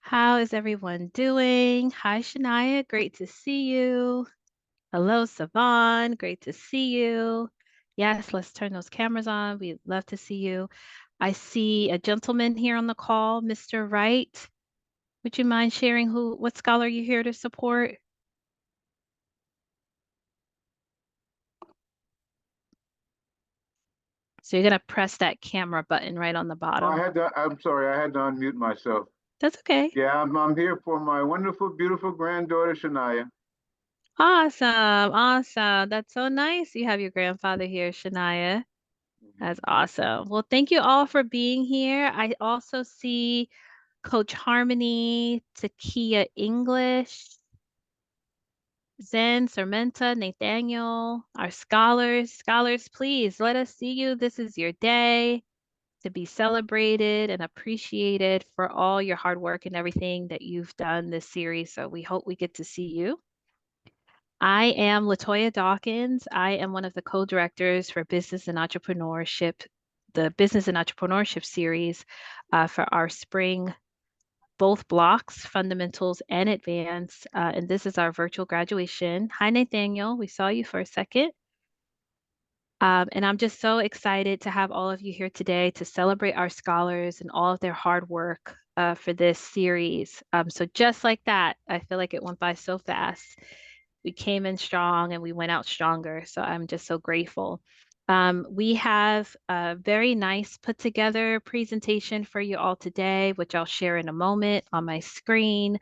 How is everyone doing? Hi, Shania. Great to see you. Hello, Savan. Great to see you. Yes, let's turn those cameras on. We'd love to see you. I see a gentleman here on the call, Mr. Wright. Would you mind sharing what scholar you're here to support? So you're gonna press that camera button right on the bottom. I'm sorry, I had to unmute myself. That's okay. Yeah, I'm here for my wonderful, beautiful granddaughter, Shania. Awesome. Awesome. That's so nice. You have your grandfather here, Shania. That's Mhm. awesome. Well, thank you all for being here. I also see Coach Harmony, Takia English, Zen, Sermenta, Nathaniel, our scholars. Scholars, please let us see you. This is your day to be celebrated and appreciated for all your hard work and everything that you've done this series. So we hope we get to see you. I am Latoya Dawkins. I am one of the co-directors for Business and Entrepreneurship, the Business and Entrepreneurship series for our spring, both blocks, fundamentals and advanced. And this is our virtual graduation. Hi, Nathaniel. We saw you for a second. And I'm just so excited to have all of you here today to celebrate our scholars and all of their hard work for this series. So just like that, I feel like it went by so fast. We came in strong and we went out stronger. So I'm just so grateful. We have a very nice put together presentation for you all today, which I'll share in a moment on my screen.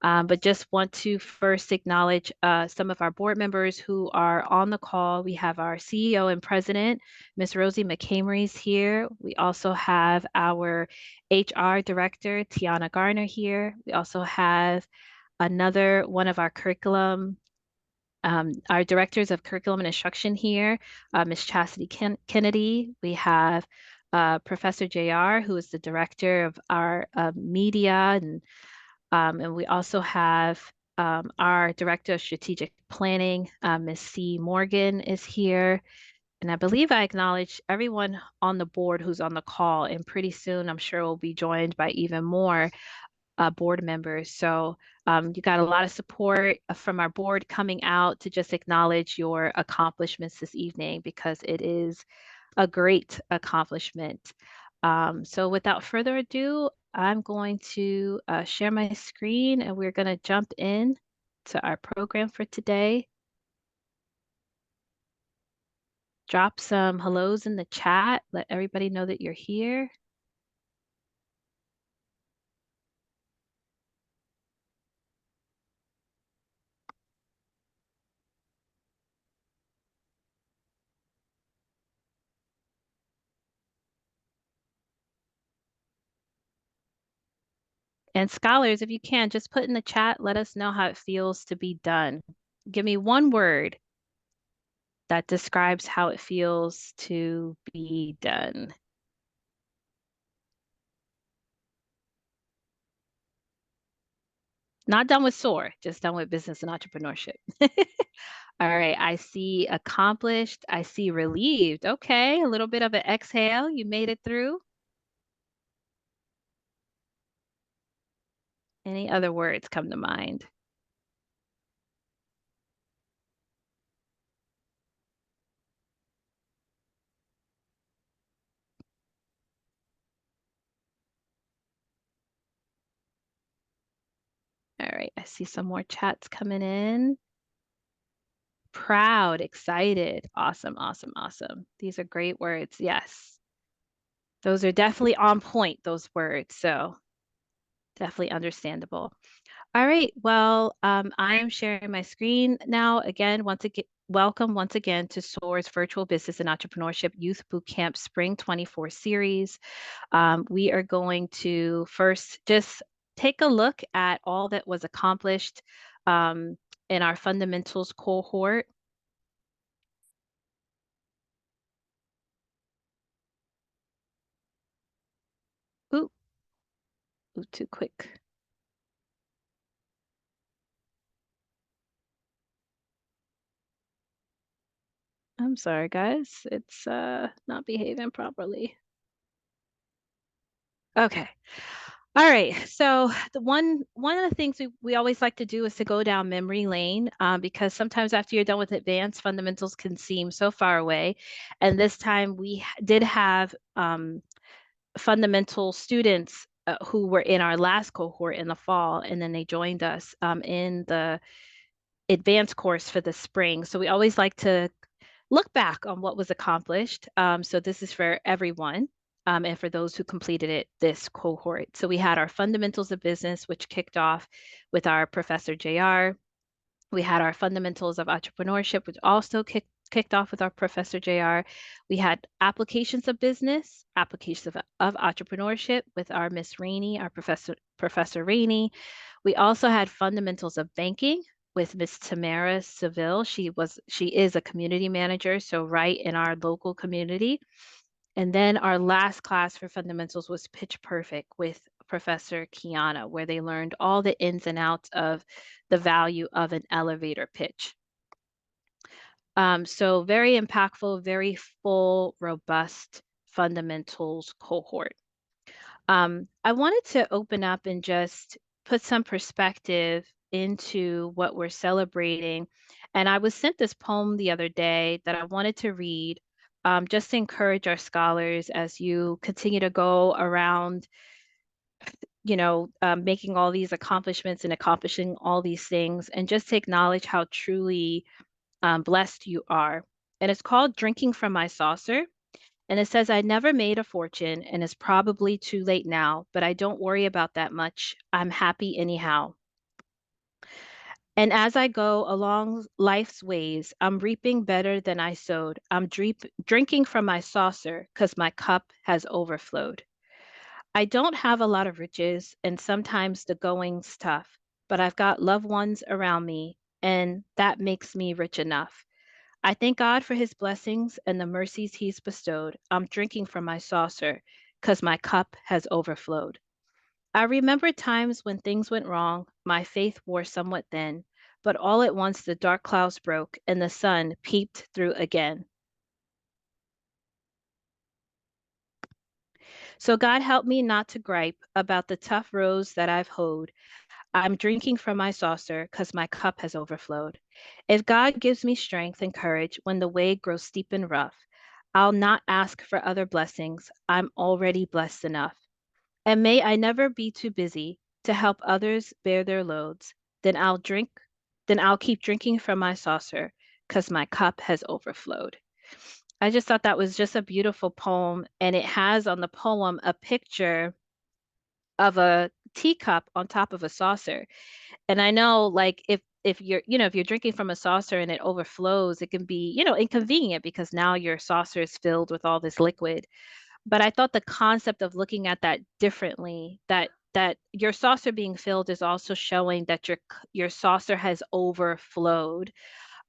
But just want to first acknowledge some of our board members who are on the call. We have our CEO and president, Ms. Rosie McCamery's here. We also have our HR director, Tiana Garner here. We also have another one of our directors of curriculum and instruction here, Ms. Chastity Kennedy. We have Professor JR, who is the director of our media and we also have our Director of Strategic Planning, Ms. C. Morgan is here. And I believe I acknowledged everyone on the board who's on the call. And pretty soon, I'm sure we'll be joined by even more board members. So you got a lot of support from our board coming out to just acknowledge your accomplishments this evening because it is a great accomplishment. So without further ado, I'm going to share my screen and we're going to jump in to our program for today. Drop some hellos in the chat. Let everybody know that you're here. And scholars, if you can, just put in the chat, let us know how it feels to be done. Give me one word that describes how it feels to be done. Not done with SOAR, just done with business and entrepreneurship. All right, I see accomplished. I see relieved. Okay, a little bit of an exhale. You made it through. Any other words come to mind? All right, I see some more chats coming in. Proud, excited. Awesome, awesome, awesome. These are great words. Yes. Those are definitely on point, those words. So definitely understandable. All right. Well, I am sharing my screen now. Again, welcome once again to SOAR's Virtual Business and Entrepreneurship Youth Bootcamp Spring 24 series. We are going to first just take a look at all that was accomplished in our fundamentals cohort. Ooh, ooh, too quick. I'm sorry, guys. It's not behaving properly. Okay. All right. So the one of the things we always like to do is to go down memory lane because sometimes after you're done with advanced fundamentals can seem so far away. And this time did have fundamental students who were in our last cohort in the fall, and then they joined us in the advanced course for the spring. So we always like to look back on what was accomplished. So this is for everyone. And for those who completed it this cohort. So we had our fundamentals of business, which kicked off with our Professor JR. We had our fundamentals of entrepreneurship, which also kicked off with our Professor JR. We had applications of business, applications of entrepreneurship with our Miss Rainey, our Professor Rainey. We also had fundamentals of banking with Miss Tamara Seville. She is a community manager, so right in our local community. And then our last class for fundamentals was Pitch Perfect with Professor Kiana, where they learned all the ins and outs of the value of an elevator pitch. So very impactful, very full, robust fundamentals cohort. I wanted to open up and just put some perspective into what we're celebrating. And I was sent this poem the other day that I wanted to read, just to encourage our scholars as you continue to go around, making all these accomplishments and accomplishing all these things, and just to acknowledge how truly blessed you are. And it's called Drinking from My Saucer. And it says, I never made a fortune, and it's probably too late now, but I don't worry about that much. I'm happy anyhow. And as I go along life's ways, I'm reaping better than I sowed. I'm drinking from my saucer because my cup has overflowed. I don't have a lot of riches, and sometimes the going's tough, but I've got loved ones around me, and that makes me rich enough. I thank God for his blessings and the mercies he's bestowed. I'm drinking from my saucer because my cup has overflowed. I remember times when things went wrong, my faith wore somewhat thin, but all at once the dark clouds broke and the sun peeped through again. So God help me not to gripe about the tough roads that I've hoed. I'm drinking from my saucer because my cup has overflowed. If God gives me strength and courage when the way grows steep and rough, I'll not ask for other blessings. I'm already blessed enough. And may I never be too busy to help others bear their loads. Then I'll drink, then I'll keep drinking from my saucer because my cup has overflowed. I just thought that was just a beautiful poem. And it has on the poem a picture of a teacup on top of a saucer. And I know like if you're, if you're drinking from a saucer and it overflows, it can be, inconvenient because now your saucer is filled with all this liquid. But I thought the concept of looking at that differently, that your saucer being filled is also showing that your saucer has overflowed,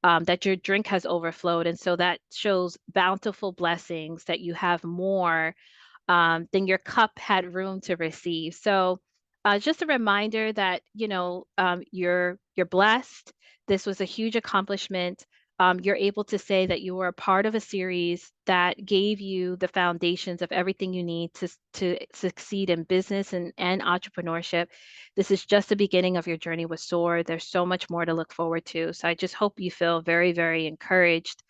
that your drink has overflowed. And so that shows bountiful blessings that you have more than your cup had room to receive. So, just a reminder that you're blessed. This was a huge accomplishment. You're able to say that you were a part of a series that gave you the foundations of everything you need to succeed in business and entrepreneurship. This is just the beginning of your journey with SOAR. There's so much more to look forward to. So I just hope you feel very, very encouraged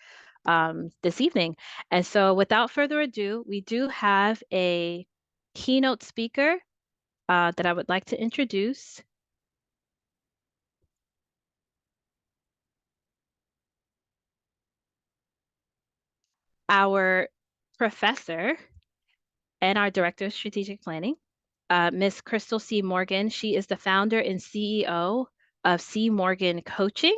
this evening. And so, without further ado, we do have a keynote speaker that I would like to introduce. Our professor and our director of strategic planning, Miss Crystal C. Morgan. She is the founder and CEO of C. Morgan Coaching.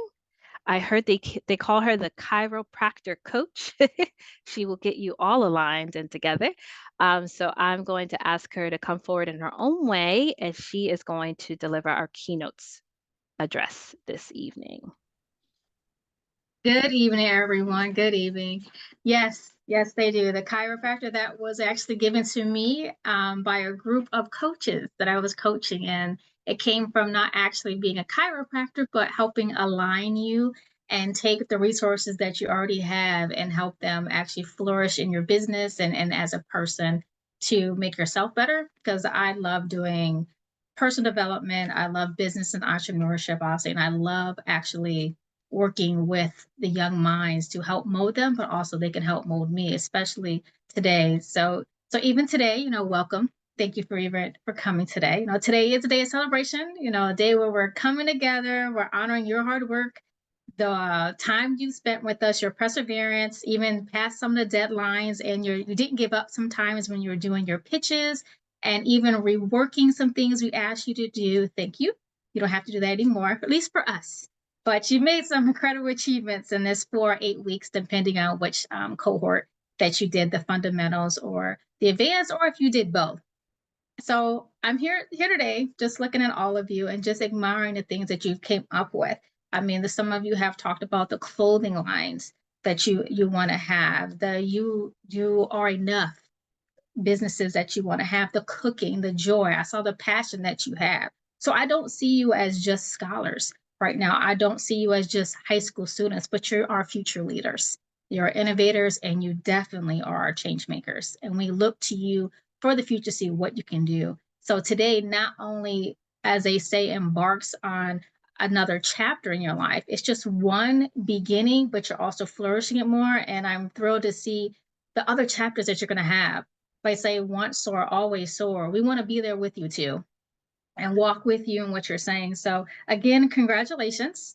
I heard they call her the chiropractor coach. She will get you all aligned and together. So I'm going to ask her to come forward in her own way, and she is going to deliver our keynotes address this evening. Good evening, everyone. Good evening. Yes, yes, they do. The chiropractor that was actually given to me by a group of coaches that I was coaching, and it came from not actually being a chiropractor, but helping align you and take the resources that you already have and help them actually flourish in your business and as a person. to make yourself better, because I love doing personal development. I love business and entrepreneurship, also, and I love actually working with the young minds to help mold them, but also they can help mold me, especially today. So even today, welcome. Thank you for coming today. Today is a day of celebration, a day where we're coming together, we're honoring your hard work, the time you spent with us, your perseverance, even past some of the deadlines, and you didn't give up sometimes when you were doing your pitches, and even reworking some things we asked you to do. Thank you. You don't have to do that anymore, at least for us. But you made some incredible achievements in this 4 or 8 weeks, depending on which cohort that you did, the fundamentals or the advanced, or if you did both. So I'm here today, just looking at all of you and just admiring the things that you came up with. I mean, some of you have talked about the clothing lines that you want to have, the you are enough businesses that you want to have, the cooking, the joy. I saw the passion that you have. So I don't see you as just scholars right now. I don't see you as just high school students, but you're our future leaders. You're innovators, and you definitely are our change makers. And we look to you for the future to see what you can do. So today, not only, as they say, embarks on another chapter in your life, it's just one beginning, but you're also flourishing it more. And I'm thrilled to see the other chapters that you're going to have. Like say, once soar, always soar. We want to be there with you too and walk with you in what you're saying. So again, congratulations.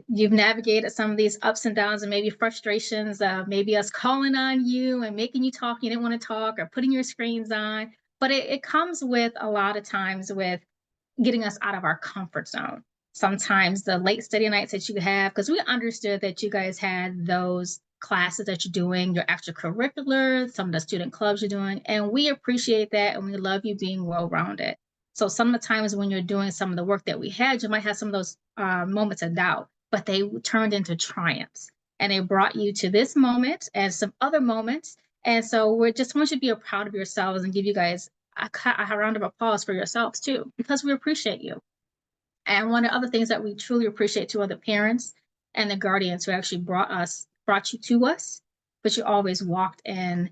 You've navigated some of these ups and downs and maybe frustrations, maybe us calling on you and making you talk, you didn't want to talk, or putting your screens on. But it comes with a lot of times with getting us out of our comfort zone. Sometimes the late study nights that you have, because we understood that you guys had those classes that you're doing, your extracurricular, some of the student clubs you're doing, and we appreciate that, and we love you being well-rounded. So some of the times when you're doing some of the work that we had, you might have some of those moments of doubt, but they turned into triumphs, and they brought you to this moment and some other moments. And so we just want you to be proud of yourselves and give you guys a round of applause for yourselves too, because we appreciate you. And one of the other things that we truly appreciate too are the parents and the guardians who actually brought you to us, but you always walked and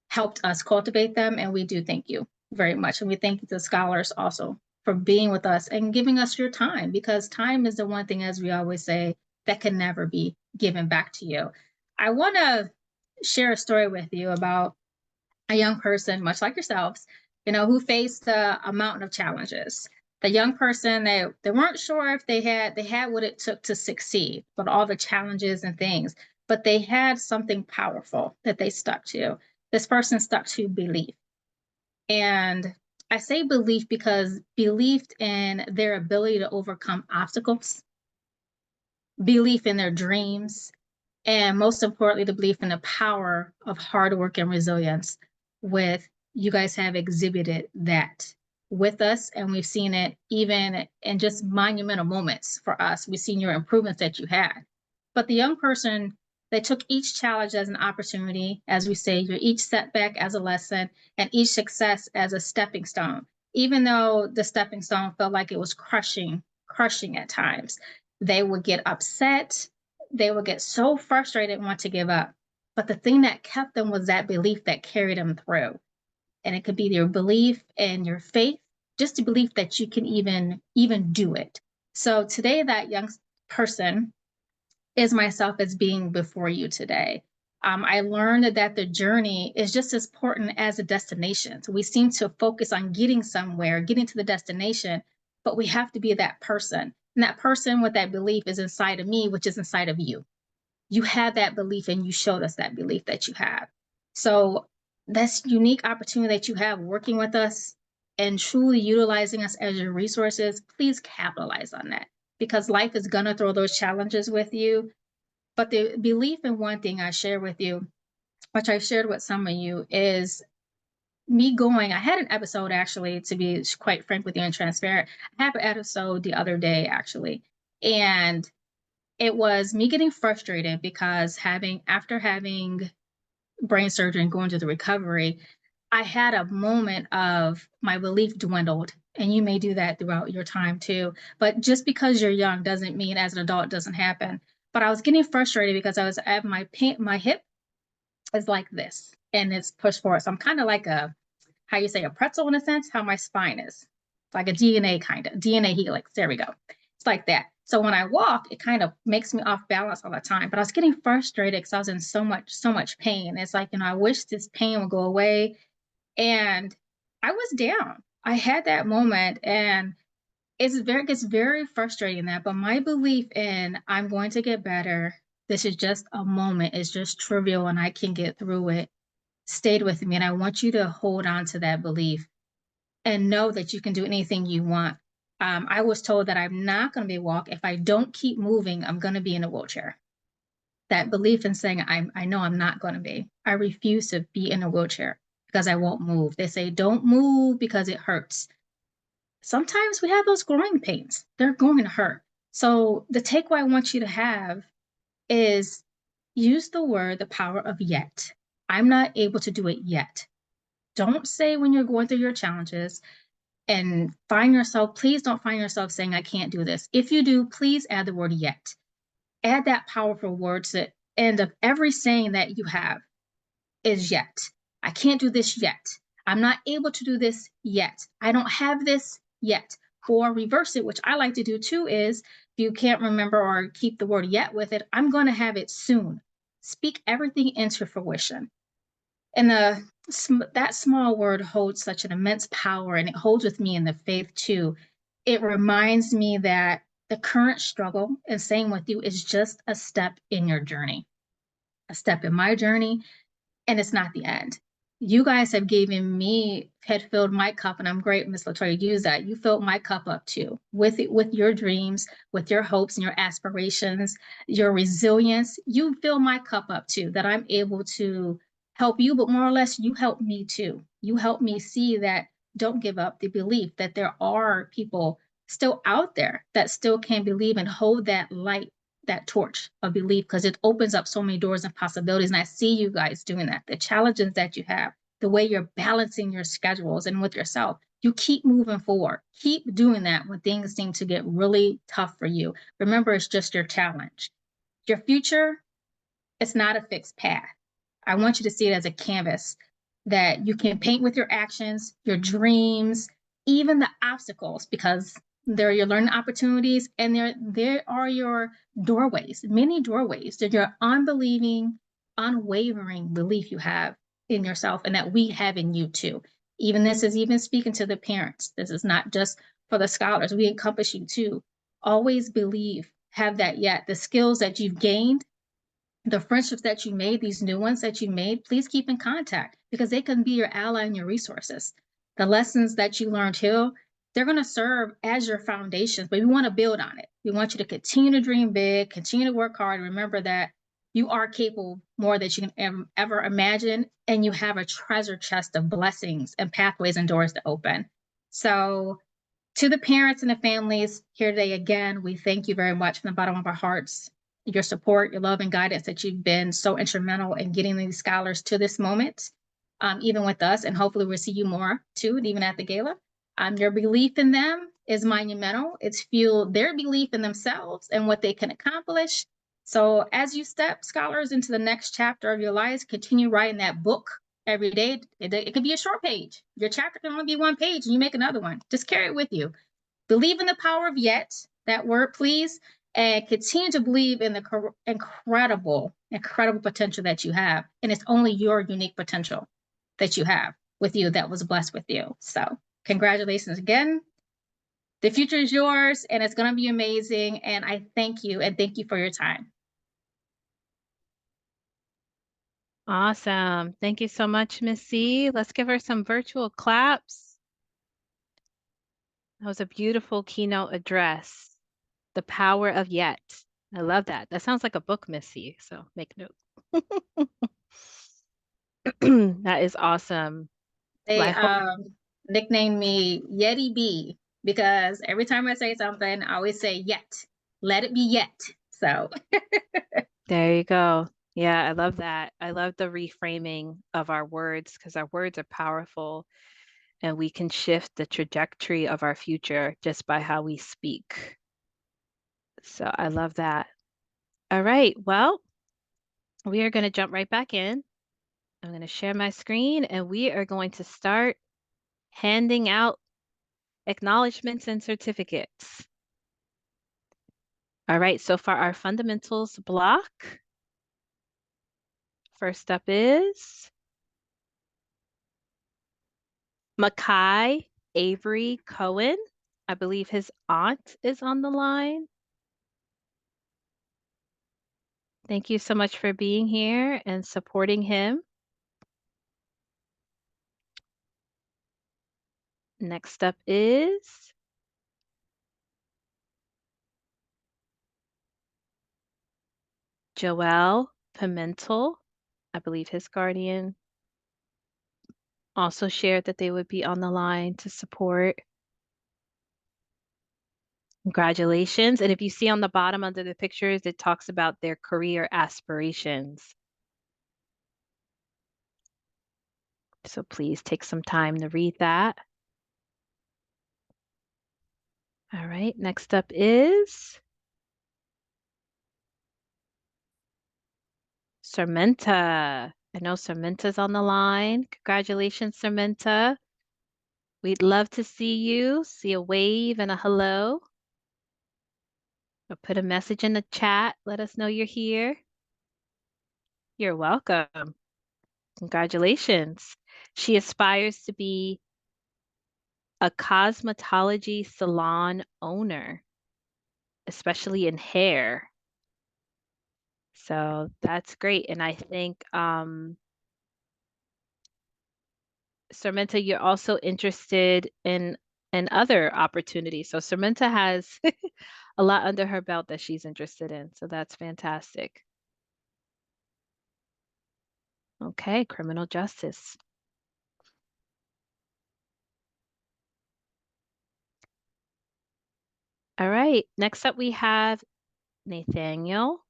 helped us cultivate them. And we do thank you very much. And we thank the scholars also for being with us and giving us your time, because time is the one thing, as we always say, that can never be given back to you. I want to share a story with you about a young person, much like yourselves, who faced a mountain of challenges. The young person, they weren't sure if they had what it took to succeed, but all the challenges and things, but they had something powerful that they stuck to. This person stuck to belief. And I say belief because belief in their ability to overcome obstacles, belief in their dreams, and most importantly, the belief in the power of hard work and resilience. With you guys have exhibited that with us, and we've seen it even in just monumental moments for us. We've seen your improvements that you had. But the young person, they took each challenge as an opportunity, as we say, each setback as a lesson, and each success as a stepping stone. Even though the stepping stone felt like it was crushing at times, they would get upset, they would get so frustrated and want to give up. But the thing that kept them was that belief that carried them through. And it could be your belief and your faith, just a belief that you can even do it. So today, that young person is myself as being before you today. I learned that the journey is just as important as the destination. So we seem to focus on getting somewhere, getting to the destination, but we have to be that person. And that person with that belief is inside of me, which is inside of you. You had that belief, and you showed us that belief that you have. So that's unique opportunity that you have working with us and truly utilizing us as your resources. Please capitalize on that, because life is going to throw those challenges with you. But the belief in one thing I share with you, which I shared with some of you, is me going. I had an episode, actually, to be quite frank with you and transparent. I had an episode the other day, actually. And it was me getting frustrated because after having brain surgery and going to the recovery, I had a moment of my belief dwindled. And you may do that throughout your time too. But just because you're young doesn't mean as an adult it doesn't happen. But I was getting frustrated because I was at my hip is like this, and it's pushed forward. So I'm kind of like a how you say a pretzel in a sense, how my spine is. Like a DNA kind of DNA helix. There we go. It's like that. So when I walk, it kind of makes me off balance all the time. But I was getting frustrated because I was in so much pain. It's like, I wish this pain would go away. And I was down. I had that moment, and gets very frustrating that. But my belief in I'm going to get better, this is just a moment, is just trivial and I can get through it, stayed with me. And I want you to hold on to that belief and know that you can do anything you want. I was told that I'm not going to be walk. If I don't keep moving, I'm going to be in a wheelchair. That belief in saying I know I'm not going to be. I refuse to be in a wheelchair because I won't move. They say don't move because it hurts. Sometimes we have those growing pains. They're going to hurt. So the takeaway I want you to have is use the power of yet. I'm not able to do it yet. Don't say when you're going through your challenges and please don't find yourself saying, I can't do this. If you do, please add the word yet. Add that powerful word to the end of every saying that you have is yet. I can't do this yet. I'm not able to do this yet. I don't have this yet. Or reverse it, which I like to do too, is if you can't remember or keep the word yet with it, I'm going to have it soon. Speak everything into fruition. And that small word holds such an immense power, and it holds with me in the faith too. It reminds me that the current struggle and same with you is just a step in your journey, a step in my journey, and it's not the end. You guys have had filled my cup, and I'm great, Miss Latoya, use that. You filled my cup up too, with your dreams, with your hopes and your aspirations, your resilience. You fill my cup up too, that I'm able to help you, but more or less you help me too. You help me see that don't give up the belief that there are people still out there that still can believe and hold that light, that torch of belief, because it opens up so many doors and possibilities. And I see you guys doing that. The challenges that you have, the way you're balancing your schedules and with yourself, you keep moving forward. Keep doing that when things seem to get really tough for you. Remember, it's just your challenge. Your future, it's not a fixed path. I want you to see it as a canvas that you can paint with your actions, your dreams, even the obstacles, because they're your learning opportunities, and there are your doorways, many doorways. They're your unbelieving, unwavering belief you have in yourself and that we have in you too. Even this is even speaking to the parents. This is not just for the scholars. We encompass you too. Always believe, have that yet. The skills that you've gained, the friendships that you made, these new ones that you made, please keep in contact because they can be your ally and your resources. The lessons that you learned here, they're going to serve as your foundations, but we want to build on it. We want you to continue to dream big, continue to work hard. Remember that you are capable more than you can ever imagine, and you have a treasure chest of blessings and pathways and doors to open. So to the parents and the families here today, again, we thank you very much from the bottom of our hearts. Your support, your love and guidance that you've been so instrumental in getting these scholars to this moment, even with us, and hopefully we'll see you more too, even at the gala. Your belief in them is monumental. It's fueled their belief in themselves and what they can accomplish. So as you step, scholars, into the next chapter of your lives, continue writing that book every day. It could be a short page. Your chapter can only be one page and you make another one. Just carry it with you. Believe in the power of yet, that word, please, and continue to believe in the incredible potential that you have. And it's only your unique potential that you have with you that was blessed with you. So congratulations again. The future is yours and it's going to be amazing. And I thank you for your time. Awesome. Thank you so much, Miss C. Let's give her some virtual claps. That was a beautiful keynote address. The power of yet. I love that. That sounds like a book, Miss C. So make note. That is awesome. They nicknamed me Yeti B because every time I say something, I always say yet. Let it be yet. So there you go. Yeah, I love that. I love the reframing of our words because our words are powerful and we can shift the trajectory of our future just by how we speak. So I love that. All right. Well, we are going to jump right back in. I'm going to share my screen and we are going to start handing out acknowledgments and certificates. All right, so for our fundamentals block, first up is Makai Avery Cohen. I believe his aunt is on the line. Thank you so much for being here and supporting him. Next up is Joel Pimentel. I believe his guardian also shared that they would be on the line to support. Congratulations. And if you see on the bottom under the pictures, it talks about their career aspirations. So please take some time to read that. All right, next up is Sarmenta. I know Sarmenta's on the line. Congratulations, Sarmenta. We'd love to see you. See a wave and a hello. Or put a message in the chat. Let us know you're here. You're welcome. Congratulations. She aspires to be a cosmetology salon owner, especially in hair. So that's great. And I think, Sarmenta, you're also interested in other opportunities. So Sarmenta has a lot under her belt that she's interested in. So that's fantastic. Okay, criminal justice. All right, next up we have Nathaniel.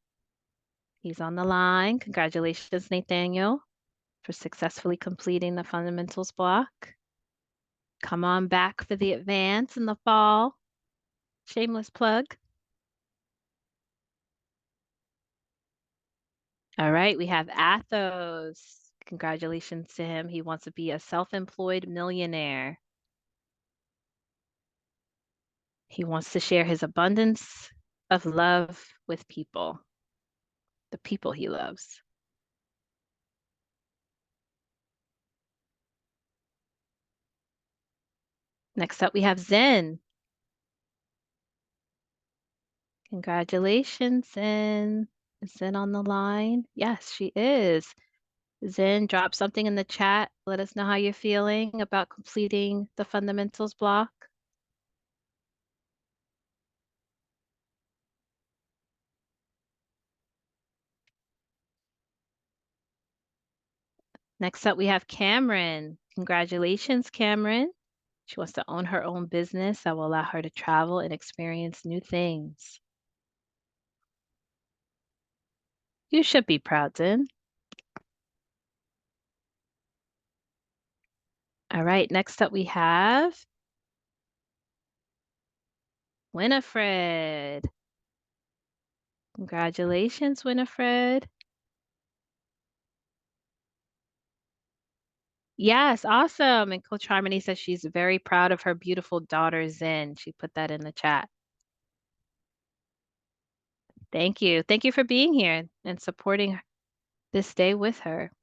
He's on the line. Congratulations, Nathaniel, for successfully completing the fundamentals block. Come on back for the advance in the fall. Shameless plug. All right, we have Athos. Congratulations to him. He wants to be a self-employed millionaire. He wants to share his abundance of love with people, the people he loves. Next up, we have Zen. Congratulations, Zen. Is Zen on the line? Yes, she is. Zen, drop something in the chat. Let us know how you're feeling about completing the fundamentals block. Next up, we have Cameron. Congratulations, Cameron. She wants to own her own business that will allow her to travel and experience new things. You should be proud, Zen. All right, next up we have Winifred. Congratulations, Winifred. Yes, awesome. And Coach Harmony says she's very proud of her beautiful daughter, Zen. She put that in the chat. Thank you. Thank you for being here and supporting this day with her.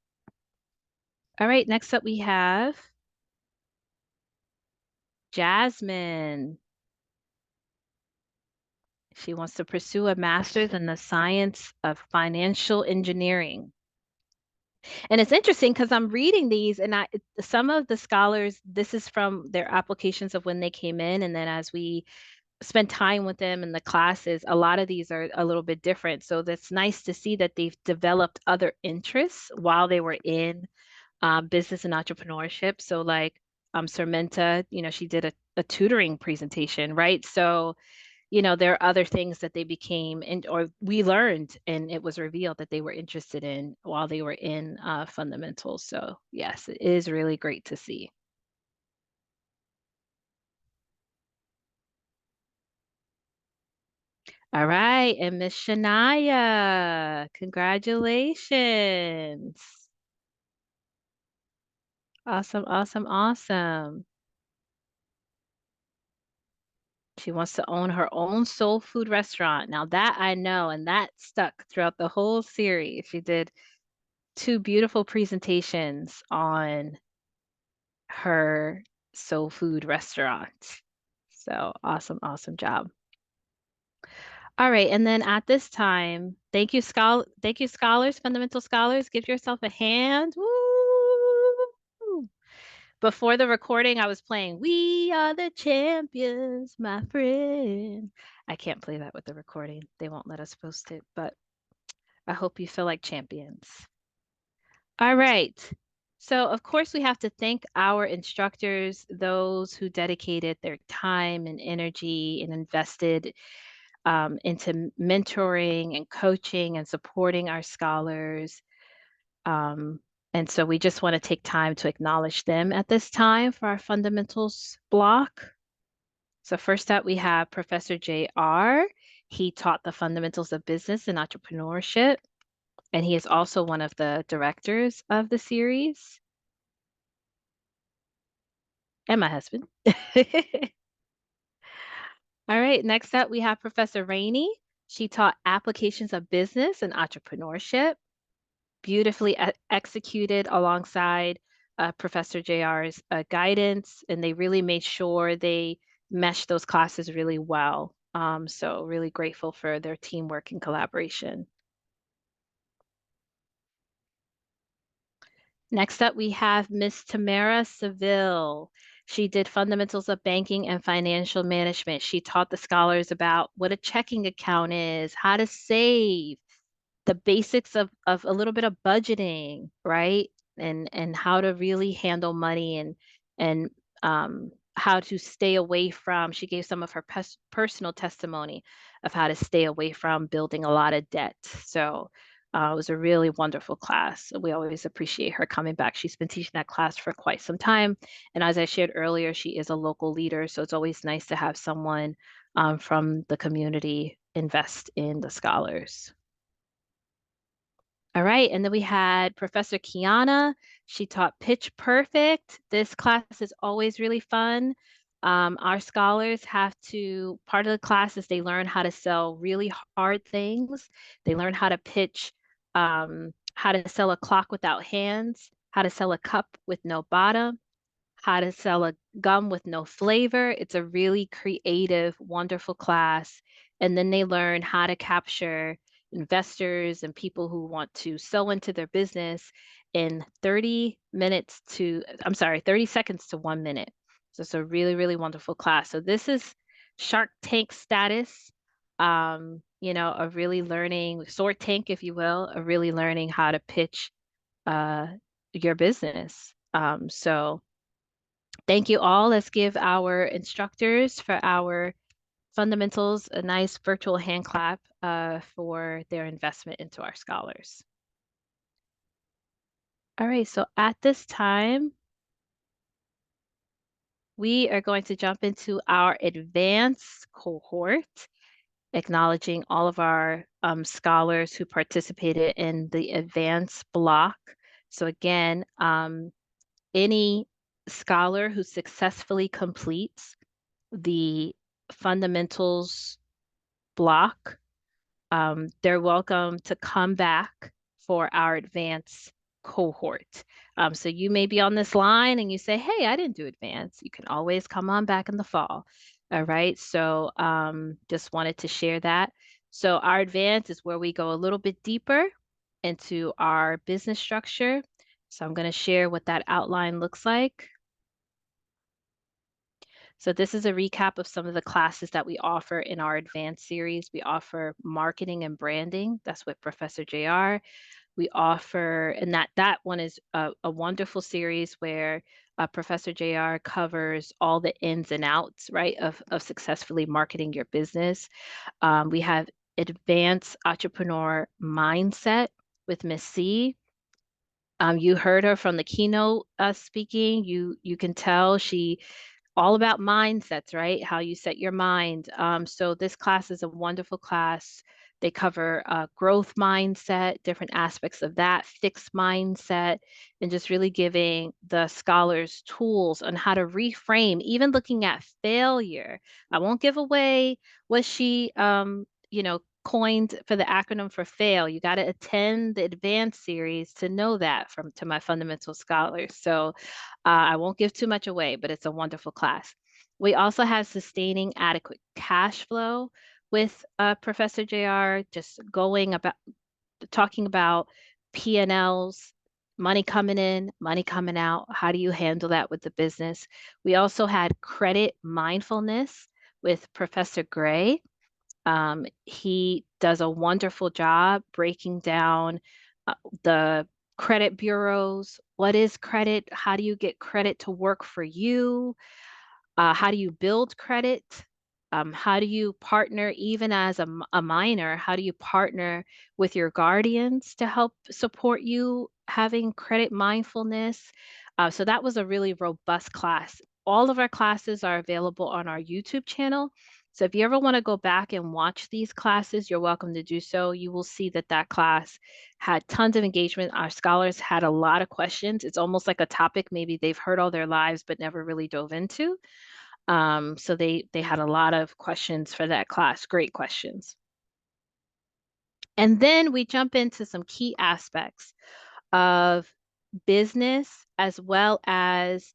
All right, next up we have Jasmine. She wants to pursue a master's in the science of financial engineering. And it's interesting because I'm reading these and some of the scholars, this is from their applications of when they came in. And then as we spend time with them in the classes, a lot of these are a little bit different. So that's nice to see that they've developed other interests while they were in business and entrepreneurship. So like Sarmenta, she did a tutoring presentation, right? So there are other things that they became and or we learned and it was revealed that they were interested in while they were in fundamentals. So yes, it is really great to see. All right, and Miss Shania, congratulations. Awesome, awesome, awesome. She wants to own her own soul food restaurant. Now that I know, and that stuck throughout the whole series. She did two beautiful presentations on her soul food restaurant. So awesome, awesome job. All right, and then at this time, thank you, scholars, fundamental scholars. Give yourself a hand. Woo! Before the recording, I was playing "We Are the Champions, my friend." I can't play that with the recording. They won't let us post it, but I hope you feel like champions. All right. So, of course, we have to thank our instructors, those who dedicated their time and energy and invested into mentoring and coaching and supporting our scholars. Um, and so we just want to take time to acknowledge them at this time for our fundamentals block. So first up, we have Professor J.R. He taught the fundamentals of business and entrepreneurship, and he is also one of the directors of the series, and my husband. All right, next up, we have Professor Rainey. She taught applications of business and entrepreneurship, beautifully executed alongside Professor JR's guidance, and they really made sure they meshed those classes really well. So really grateful for their teamwork and collaboration. Next up, we have Miss Tamara Seville. She did fundamentals of banking and financial management. She taught the scholars about what a checking account is, how to save, the basics of a little bit of budgeting, right? And how to really handle money and how to stay away from. She gave some of her personal testimony of how to stay away from building a lot of debt. So it was a really wonderful class. We always appreciate her coming back. She's been teaching that class for quite some time. And as I shared earlier, she is a local leader. So it's always nice to have someone from the community invest in the scholars. All right, and then we had Professor Kiana. She taught Pitch Perfect. This class is always really fun. Our scholars have to, part of the class is they learn how to sell really hard things. They learn how to pitch, how to sell a clock without hands, how to sell a cup with no bottom, how to sell a gum with no flavor. It's a really creative, wonderful class. And then they learn how to capture investors and people who want to sell into their business in 30 seconds to 1 minute. So it's a really, really wonderful class. So this is Shark Tank status, of really learning, Sword Tank, if you will, of really learning how to pitch your business. So thank you all. Let's give our instructors for our fundamentals a nice virtual hand clap for their investment into our scholars. All right, so at this time, we are going to jump into our advanced cohort, acknowledging all of our scholars who participated in the advanced block. So again, any scholar who successfully completes the fundamentals block, they're welcome to come back for our advanced cohort. So you may be on this line and you say, hey, I didn't do advanced. You can always come on back in the fall. All right. So just wanted to share that. So our advanced is where we go a little bit deeper into our business structure. So I'm going to share what that outline looks like. So this is a recap of some of the classes that we offer in our advanced series. We offer marketing and branding. That's with Professor JR. We offer, and that one is a wonderful series where Professor JR covers all the ins and outs, right, of successfully marketing your business. We have advanced entrepreneur mindset with Miss C. You heard her from the keynote speaking. You can tell she all about mindsets, right? How you set your mind. So this class is a wonderful class They cover growth mindset, different aspects of that, fixed mindset, and just really giving the scholars tools on how to reframe, even looking at failure. I won't give away what she, coined for the acronym for FAIL. You got to attend the advanced series to know that from to my fundamental scholars. So I won't give too much away, but it's a wonderful class. We also have sustaining adequate cash flow with Professor JR, just going about talking about P&Ls, money coming in, money coming out. How do you handle that with the business? We also had credit mindfulness with Professor Gray. He does a wonderful job breaking down the credit bureaus. What is credit? How do you get credit to work for you? How do you build credit? How do you partner, even as a minor? How do you partner with your guardians to help support you having credit mindfulness? So that was a really robust class. All of our classes are available on our YouTube channel. So if you ever want to go back and watch these classes, you're welcome to do so. You will see that that class had tons of engagement. Our scholars had a lot of questions. It's almost like a topic maybe they've heard all their lives but never really dove into. So they had a lot of questions for that class, great questions. And then we jump into some key aspects of business as well as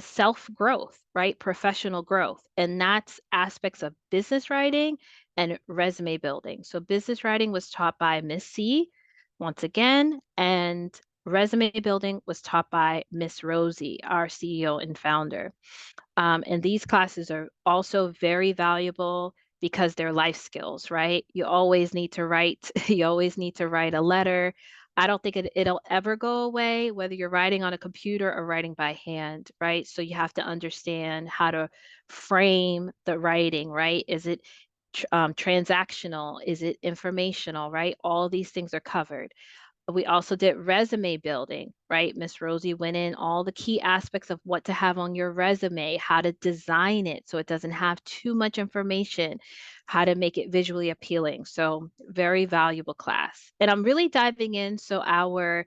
self-growth, right? Professional growth. And that's aspects of business writing and resume building. So business writing was taught by Miss C once again, and resume building was taught by Miss Rosie, our CEO and founder. And these classes are also very valuable because they're life skills, right? You always need to write, you always need to write a letter. I don't think it'll ever go away, whether you're writing on a computer or writing by hand, right? So you have to understand how to frame the writing, right? Is it transactional? Is it informational, right? All these things are covered. We also did resume building, right? Miss Rosie went in all the key aspects of what to have on your resume, how to design it so it doesn't have too much information, how to make it visually appealing. So, very valuable class. And I'm really diving in so our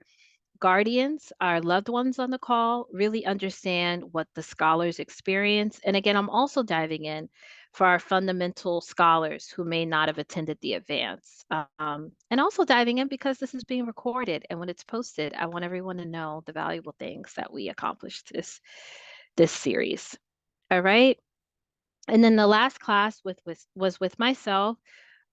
guardians, our loved ones on the call, really understand what the scholars experience. And again, I'm also diving in for our fundamental scholars who may not have attended the advance. And also diving in because this is being recorded. And when it's posted, I want everyone to know the valuable things that we accomplished this series. All right. And then the last class was with myself,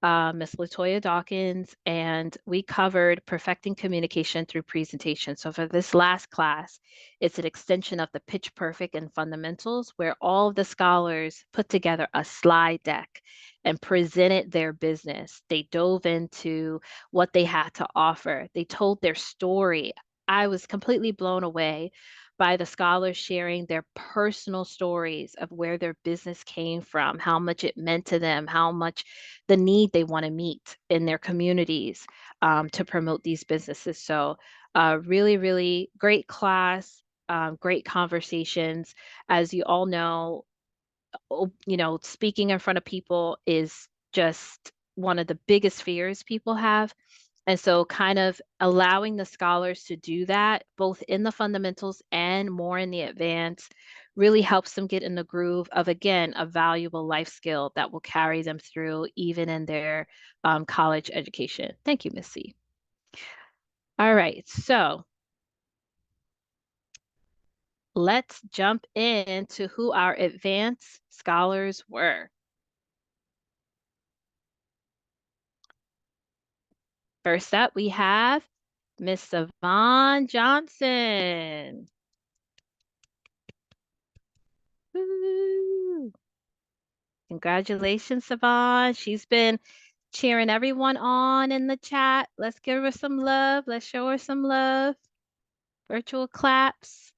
Miss Latoya Dawkins, and we covered perfecting communication through presentation. So for this last class, it's an extension of the Pitch Perfect and Fundamentals, where all of the scholars put together a slide deck and presented their business. They dove into what they had to offer. They told their story. I was completely blown away by the scholars sharing their personal stories of where their business came from, how much it meant to them, how much the need they want to meet in their communities to promote these businesses. So, really, really great class, great conversations. As you all know, speaking in front of people is just one of the biggest fears people have. And so, kind of allowing the scholars to do that, both in the fundamentals and more in the advanced, really helps them get in the groove of, again, a valuable life skill that will carry them through even in their college education. Thank you, Missy. All right, so let's jump into who our advanced scholars were. First up, we have Miss Savon Johnson. Woo. Congratulations, Savon. She's been cheering everyone on in the chat. Let's give her some love. Let's show her some love. Virtual claps.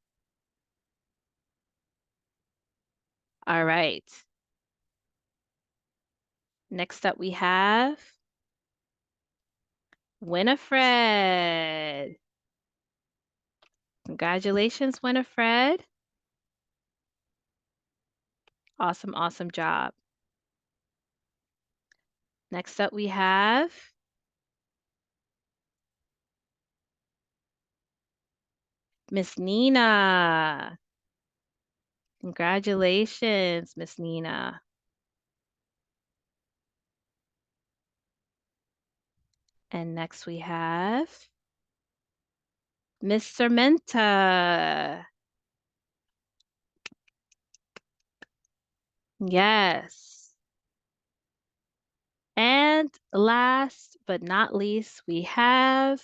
All right. Next up, we have Winifred. Congratulations, Winifred. Awesome, awesome job. Next up, we have Miss Nina. Congratulations, Miss Nina. And next we have Miss Sermenta. Yes. And last but not least, we have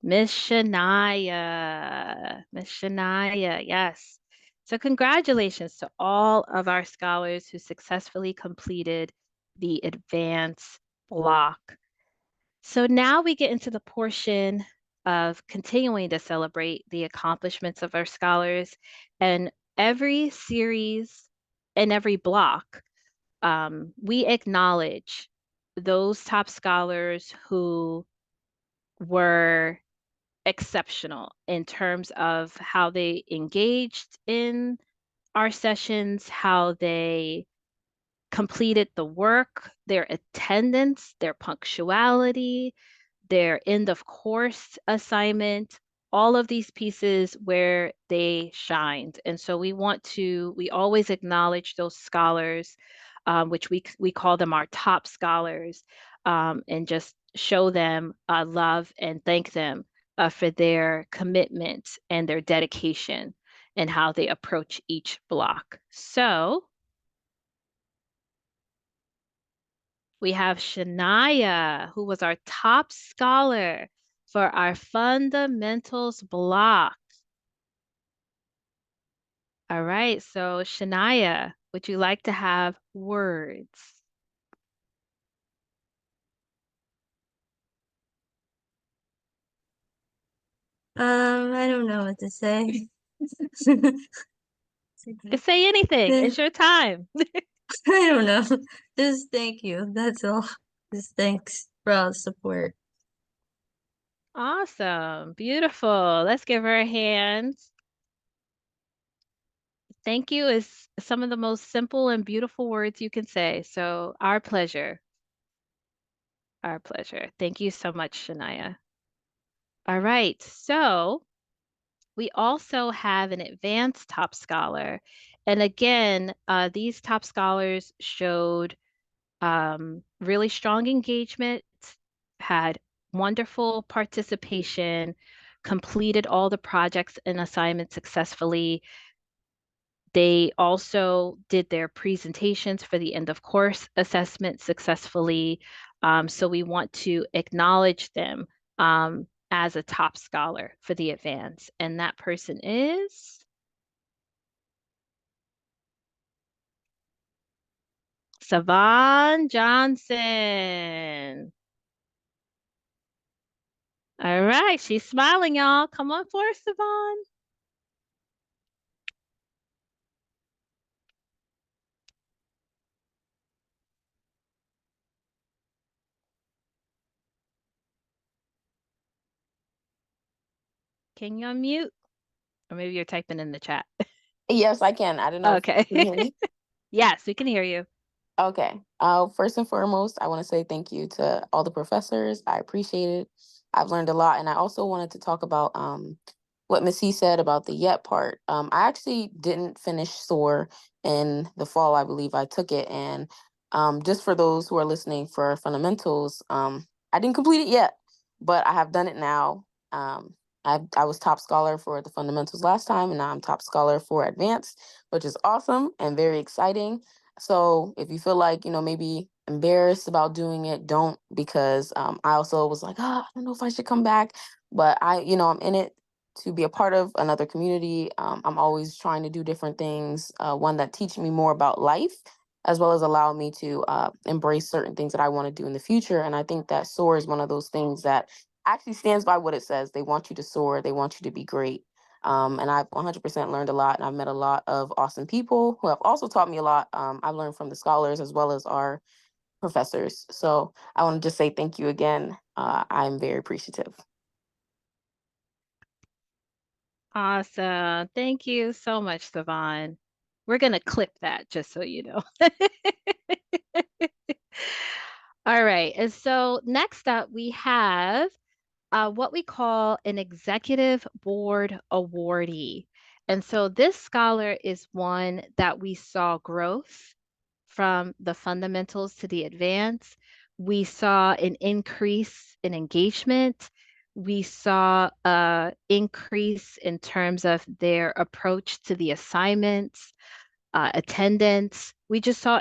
Miss Shania. Miss Shania, yes. So congratulations to all of our scholars who successfully completed the advanced block. So now we get into the portion of continuing to celebrate the accomplishments of our scholars. And every series and every block, we acknowledge those top scholars who were exceptional in terms of how they engaged in our sessions, how they completed the work, their attendance, their punctuality, their end of course assignment, all of these pieces where they shined. And so we always acknowledge those scholars, which we call them our top scholars, and just show them love and thank them for their commitment and their dedication and how they approach each block. So we have Shania, who was our top scholar for our fundamentals block. All right, so Shania, would you like to have words? I don't know what to say. Just say anything. It's your time. I don't know. Just thank you. That's all. Just thanks for all the support. Awesome. Beautiful. Let's give her a hand. Thank you is some of the most simple and beautiful words you can say. So, our pleasure. Our pleasure. Thank you so much, Shania. All right. So, we also have an advanced top scholar. And again, these top scholars showed really strong engagement, had wonderful participation, completed all the projects and assignments successfully. They also did their presentations for the end of course assessment successfully. So we want to acknowledge them as a top scholar for the advance. And that person is Savon Johnson. All right, she's smiling, y'all. Come on for Savon. Can you unmute? Or maybe you're typing in the chat. Yes, I can. I don't know. Okay. Can you hear me? Yes, we can hear you. Okay. First and foremost, I want to say thank you to all the professors. I appreciate it. I've learned a lot, and I also wanted to talk about what Miss C said about the yet part. I actually didn't finish SOAR in the fall. I believe I took it, and just for those who are listening for fundamentals, I didn't complete it yet, but I have done it now. I was top scholar for the fundamentals last time, and now I'm top scholar for advanced, which is awesome and very exciting. So if you feel like, maybe embarrassed about doing it, don't, because I also was like, I don't know if I should come back. But I'm in it to be a part of another community. I'm always trying to do different things, one that teach me more about life, as well as allow me to embrace certain things that I want to do in the future. And I think that SOAR is one of those things that actually stands by what it says. They want you to soar. They want you to be great. And I've 100% learned a lot, and I've met a lot of awesome people who have also taught me a lot. I've learned from the scholars as well as our professors. So I want to just say thank you again. I'm very appreciative. Awesome. Thank you so much, Savon. We're going to clip that just so you know. All right. And so next up, we have what we call an executive board awardee. And so this scholar is one that we saw growth from the fundamentals to the advanced. We saw an increase in engagement. We saw a increase in terms of their approach to the assignments, attendance. We just saw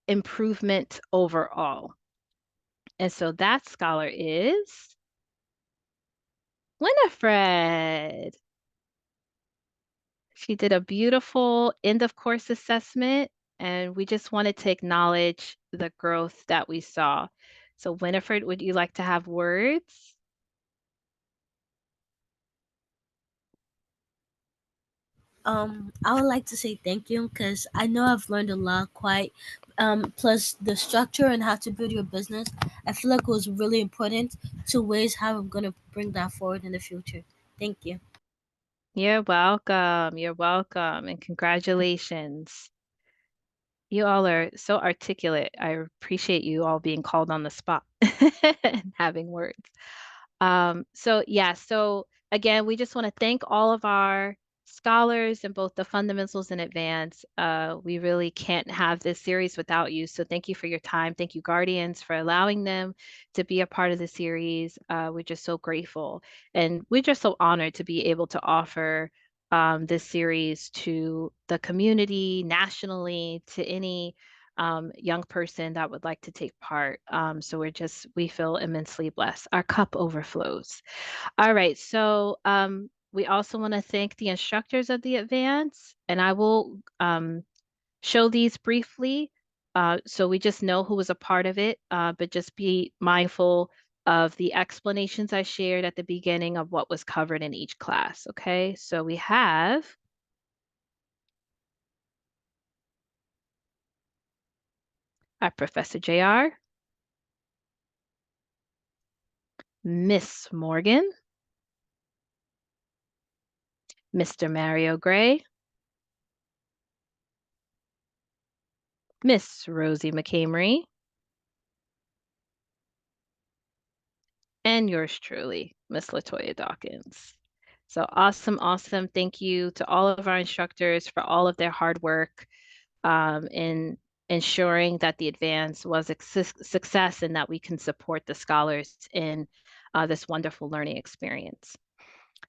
improvement overall. And so that scholar is Winifred. She did a beautiful end of course assessment, and we just wanted to acknowledge the growth that we saw. So, Winifred, would you like to have words? I would like to say thank you because I know I've learned a lot quite plus the structure and how to build your business. I feel like it was really important to ways how I'm gonna bring that forward in the future. Thank you. You're welcome. You're welcome. And congratulations. You all are so articulate. I appreciate you all being called on the spot and having words. So again, we just want to thank all of our scholars in both the fundamentals and advance. We really can't have this series without you. So thank you for your time. Thank you, Guardians, for allowing them to be a part of the series. We're just so grateful. And we're just so honored to be able to offer this series to the community, nationally, to any young person that would like to take part. So we feel immensely blessed. Our cup overflows. All right. So we also want to thank the instructors of the advance, and I will show these briefly. So we just know who was a part of it, but just be mindful of the explanations I shared at the beginning of what was covered in each class. Okay. So we have our Professor JR, Miss Morgan, Mr. Mario Gray, Miss Rosie McCamery, and yours truly, Miss Latoya Dawkins. So awesome, awesome. Thank you to all of our instructors for all of their hard work in ensuring that the advance was a success and that we can support the scholars in this wonderful learning experience.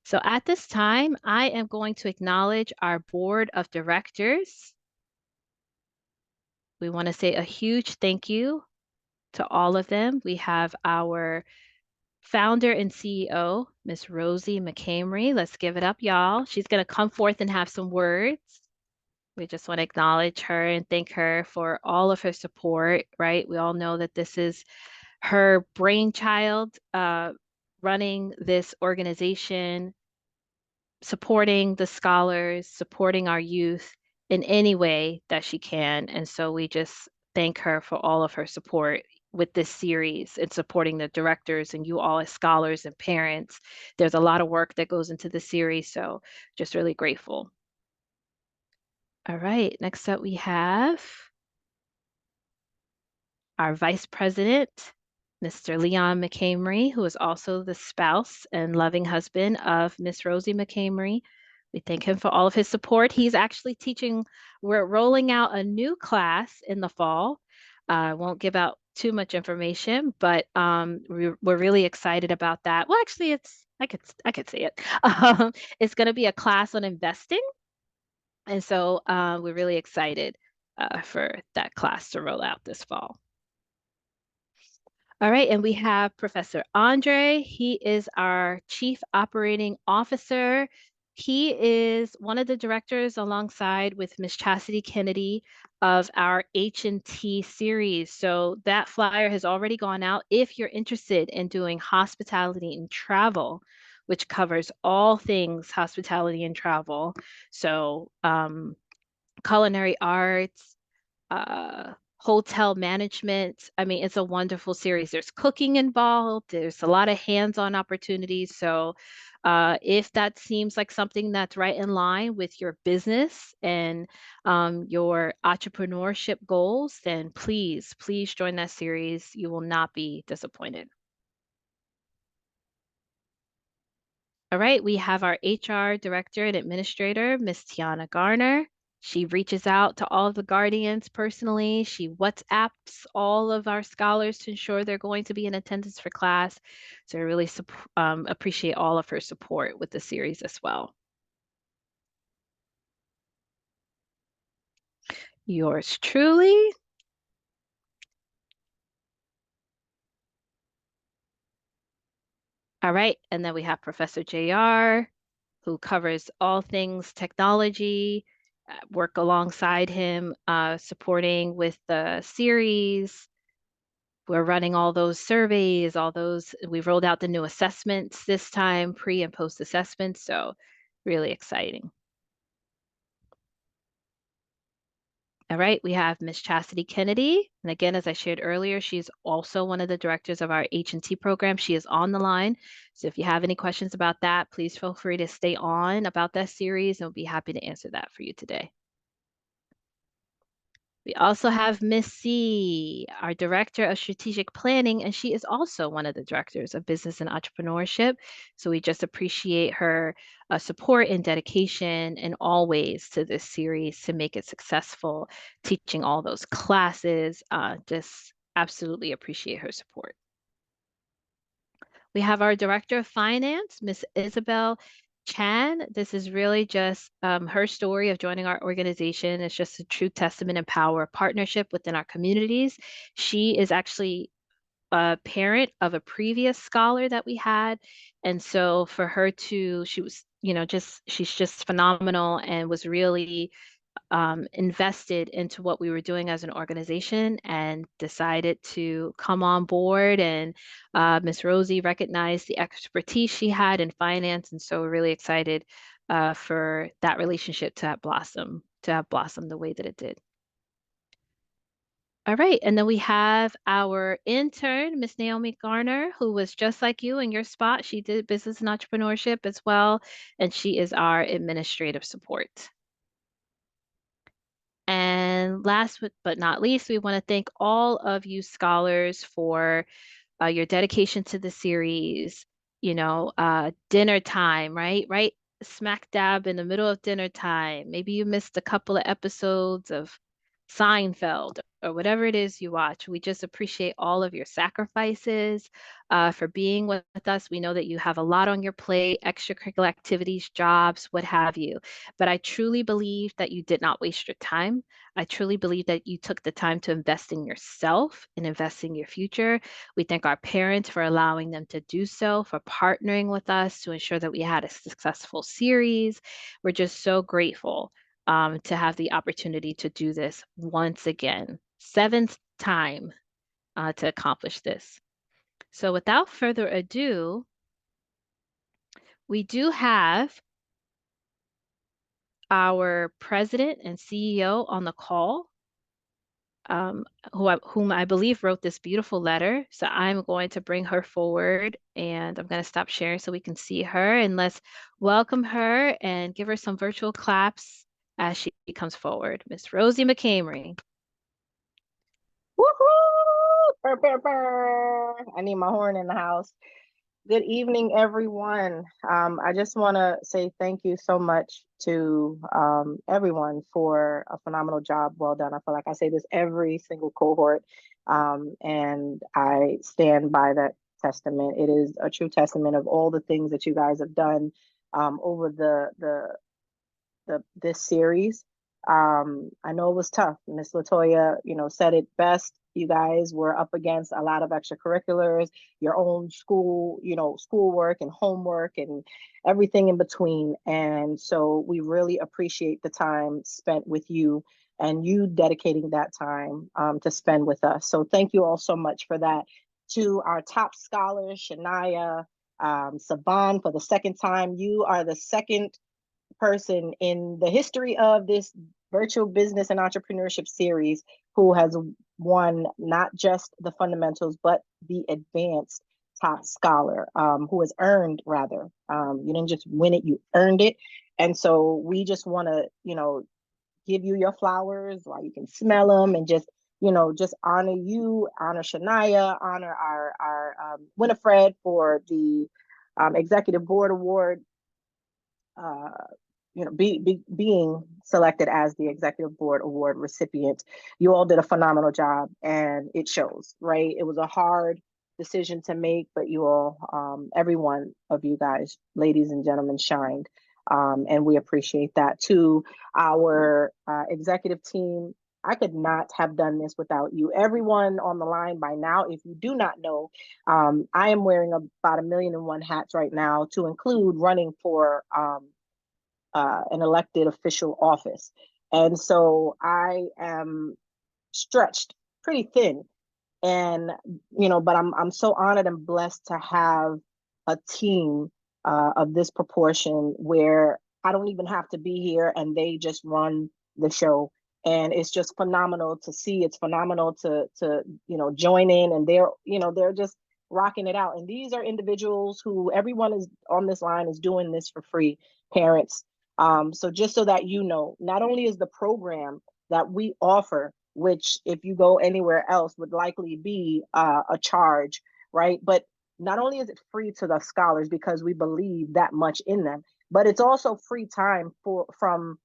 So at this time, I am going to acknowledge our board of directors. We want to say a huge thank you to all of them. We have our founder and CEO, Miss Rosie McCamery. Let's give it up, y'all. She's going to come forth and have some words. We just want to acknowledge her and thank her for all of her support, right? We all know that this is her brainchild, running this organization, supporting the scholars, supporting our youth in any way that she can. And so we just thank her for all of her support with this series and supporting the directors and you all as scholars and parents. There's a lot of work that goes into the series, so just really grateful. All right, next up we have our Vice President, Mr. Leon McCamery, who is also the spouse and loving husband of Miss Rosie McCamery. We thank him for all of his support. He's actually teaching, we're rolling out a new class in the fall. I won't give out too much information, but we're really excited about that. Well, actually, I could say it. It's going to be a class on investing. And so we're really excited for that class to roll out this fall. All right, and we have Professor Andre. He is our Chief Operating Officer. He is one of the directors alongside with Miss Chastity Kennedy of our H&T series. So that flyer has already gone out. If you're interested in doing hospitality and travel, which covers all things hospitality and travel. So culinary arts, hotel management. I mean, it's a wonderful series. There's cooking involved. There's a lot of hands-on opportunities. So If that seems like something that's right in line with your business and your entrepreneurship goals, then please, please join that series. You will not be disappointed. All right, we have our HR director and administrator, Miss Tiana Garner. She reaches out to all of the guardians personally. She WhatsApps all of our scholars to ensure they're going to be in attendance for class. So I really appreciate all of her support with the series as well. Yours truly. All right, and then we have Professor JR, who covers all things technology, work alongside him, supporting with the series. We're running all those surveys, we rolled out the new assessments this time, pre and post assessments, so really exciting. All right, we have Miss Chastity Kennedy. And again, as I shared earlier, she's also one of the directors of our H&T program. She is on the line. So if you have any questions about that, please feel free to stay on about that series and we'll be happy to answer that for you today. We also have Miss C, our Director of Strategic Planning, and she is also one of the directors of Business and Entrepreneurship. So we just appreciate her support and dedication in all ways to this series to make it successful, teaching all those classes. Just absolutely appreciate her support. We have our Director of Finance, Miss Isabel Chan. This is really just her story of joining our organization. It's just a true testament and power of partnership within our communities. She is actually a parent of a previous scholar that we had. And so for her to, she was, she's just phenomenal and was really invested into what we were doing as an organization and decided to come on board. And Miss Rosie recognized the expertise she had in finance. And so we're really excited for that relationship to have blossomed the way that it did. All right, and then we have our intern, Miss Naomi Garner, who was just like you in your spot. She did business and entrepreneurship as well, and she is our administrative support. And last but not least, we want to thank all of you scholars for your dedication to the series, dinner time, right? Right smack dab in the middle of dinner time. Maybe you missed a couple of episodes of Seinfeld or whatever it is you watch. We just appreciate all of your sacrifices for being with us. We know that you have a lot on your plate, extracurricular activities, jobs, what have you. But I truly believe that you did not waste your time. I truly believe that you took the time to invest in yourself and invest in your future. We thank our parents for allowing them to do so, for partnering with us to ensure that we had a successful series. We're just so grateful to have the opportunity to do this once again, seventh time to accomplish this. So without further ado, we do have our president and CEO on the call, whom I believe wrote this beautiful letter. So I'm going to bring her forward and I'm going to stop sharing so we can see her. And let's welcome her and give her some virtual claps as she comes forward. Miss Rosie McCamery. Woohoo! Brr, brr, brr. I need my horn in the house. Good evening, everyone. I just want to say thank you so much to everyone for a phenomenal job. Well done. I feel like I say this every single cohort, and I stand by that testament. It is a true testament of all the things that you guys have done over this series. I know it was tough. Miss Latoya, said it best. You guys were up against a lot of extracurriculars, your own school, schoolwork and homework and everything in between. And so we really appreciate the time spent with you and you dedicating that time to spend with us. So thank you all so much for that. To our top scholars, Shania, Saban, for the second time, you are the second person in the history of this virtual business and entrepreneurship series who has won not just the fundamentals, but the advanced top scholar, who has earned, rather. You didn't just win it, you earned it. And so we just want to, give you your flowers while you can smell them, and just, just honor you, honor Shania, honor our Winifred for the Executive Board Award, uh, being selected as the Executive Board Award recipient. You all did a phenomenal job, and it shows, right? It was a hard decision to make, but you all, every one of you guys, ladies and gentlemen, shined. And we appreciate that. To our executive team, I could not have done this without you. Everyone on the line by now, if you do not know, I am wearing about 1,000,001 hats right now, to include running for an elected official office. And so I am stretched pretty thin. And, but I'm so honored and blessed to have a team of this proportion, where I don't even have to be here and they just run the show. And it's just phenomenal to see. It's phenomenal to join in, and they're just rocking it out. And these are individuals who, everyone is on this line is doing this for free, parents. So just so that not only is the program that we offer, which if you go anywhere else would likely be a charge, right? But not only is it free to the scholars because we believe that much in them, but it's also free time from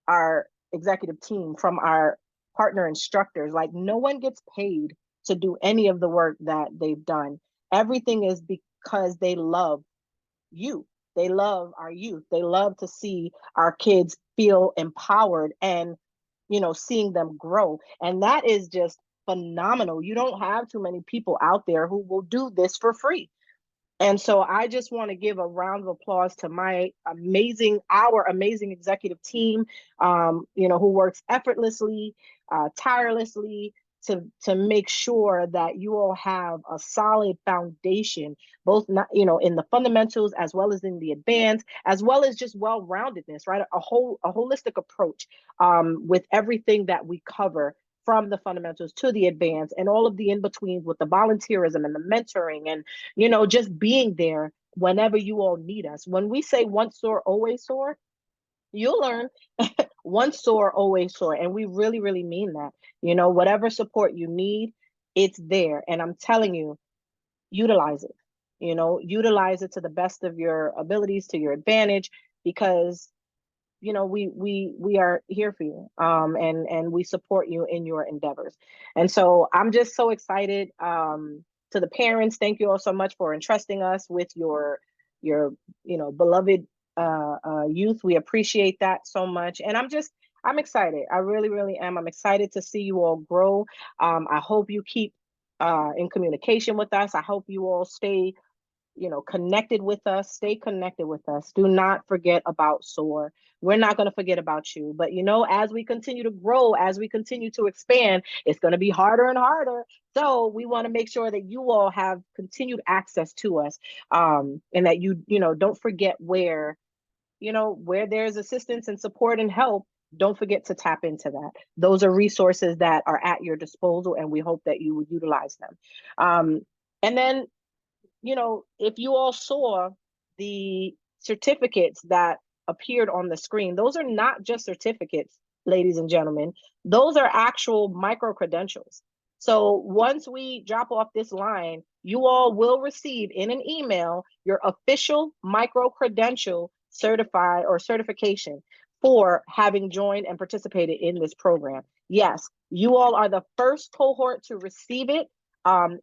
our executive team, from our partner instructors. Like, no one gets paid to do any of the work that they've done. Everything is because they love you. They love our youth. They love to see our kids feel empowered, and seeing them grow. And that is just phenomenal. You don't have too many people out there who will do this for free. And so I just want to give a round of applause to our amazing executive team, who works effortlessly, tirelessly, to make sure that you all have a solid foundation, both in the fundamentals as well as in the advanced, as well as just well-roundedness, right? A holistic approach with everything that we cover, from the fundamentals to the advanced, and all of the in-betweens, with the volunteerism and the mentoring, and just being there whenever you all need us. When we say once sore, always sore, you'll learn. Once sore, always sore. And we really, really mean that. Whatever support you need, it's there. And I'm telling you, utilize it. Utilize it to the best of your abilities, to your advantage, because we are here for you, and we support you in your endeavors. And so I'm just so excited. To the parents, thank you all so much for entrusting us with your beloved youth. We appreciate that so much. And I'm excited. I really, really am. I'm excited to see you all grow. I hope you keep in communication with us. I hope you all stay connected with us. Stay connected with us. Do not forget about SOAR. We're not going to forget about you. But as we continue to grow, as we continue to expand, it's going to be harder and harder. So we want to make sure that you all have continued access to us, and that you don't forget where there's assistance and support and help. Don't forget to tap into that. Those are resources that are at your disposal, and we hope that you would utilize them. And then if you all saw the certificates that appeared on the screen, those are not just certificates, ladies and gentlemen. Those are actual micro credentials. So once we drop off this line, you all will receive in an email your official micro credential certification for having joined and participated in this program. Yes, you all are the first cohort to receive it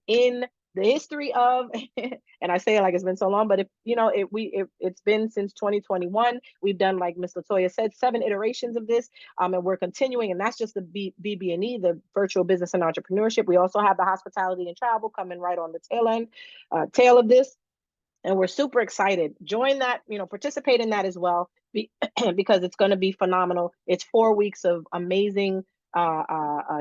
in the history of, and I say it like it's been so long, but it's been since 2021. We've done, like Ms. Latoya said, 7 iterations of this, and we're continuing. And that's just the VB&E, the virtual business and entrepreneurship. We also have the hospitality and travel coming right on the tail of this. And we're super excited. Join that, participate in that as well, because it's going to be phenomenal. It's 4 weeks of amazing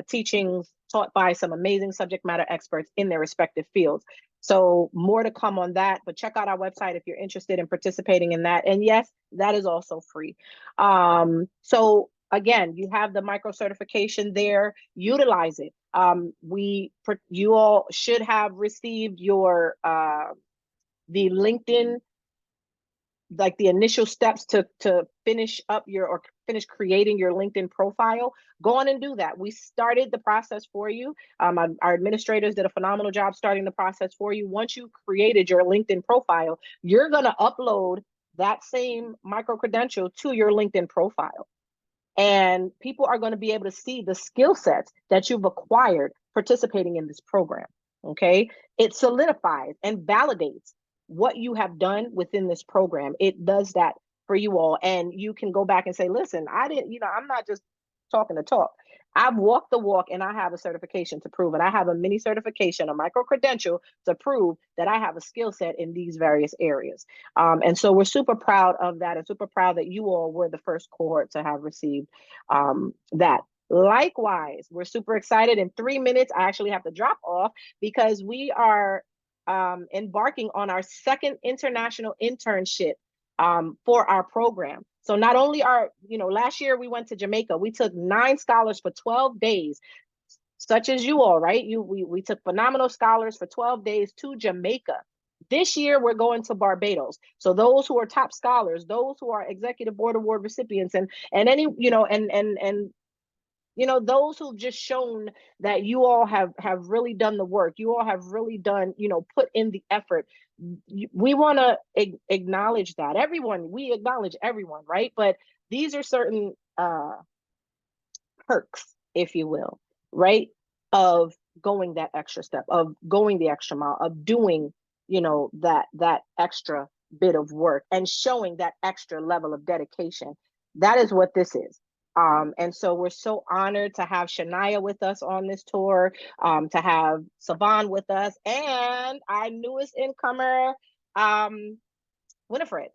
teachings taught by some amazing subject matter experts in their respective fields. So more to come on that, but check out our website if you're interested in participating in that. And yes, that is also free. So again, you have the micro certification there. Utilize it. You all should have received your the LinkedIn, like the initial steps to finish up or finish creating your LinkedIn profile. Go on and do that. We started the process for you. Our administrators did a phenomenal job starting the process for you. Once you created your LinkedIn profile, you're going to upload that same micro credential to your LinkedIn profile. And people are going to be able to see the skill sets that you've acquired participating in this program. Okay. It solidifies and validates what you have done within this program. It does that for you all. And you can go back and say, listen, I'm not just talking the talk. I've walked the walk and I have a certification to prove it. I have a mini certification, a micro credential to prove that I have a skill set in these various areas. And so we're super proud of that and super proud that you all were the first cohort to have received that. Likewise, we're super excited. In 3 minutes, I actually have to drop off because we are embarking on our second international internship for our program. So not only last year we went to Jamaica, we took 9 scholars for 12 days, such as you all, right? We took phenomenal scholars for 12 days to Jamaica. This year we're going to Barbados. So those who are top scholars, those who are executive board award recipients, and any, those who've just shown that you all have really done the work, you all have really done, put in the effort. We want to acknowledge that. We acknowledge everyone, right? But these are certain perks, if you will, right? Of going that extra step, of going the extra mile, of doing, that extra bit of work and showing that extra level of dedication. That is what this is. And so we're so honored to have Shania with us on this tour, to have Savan with us, and our newest incomer, Winifred.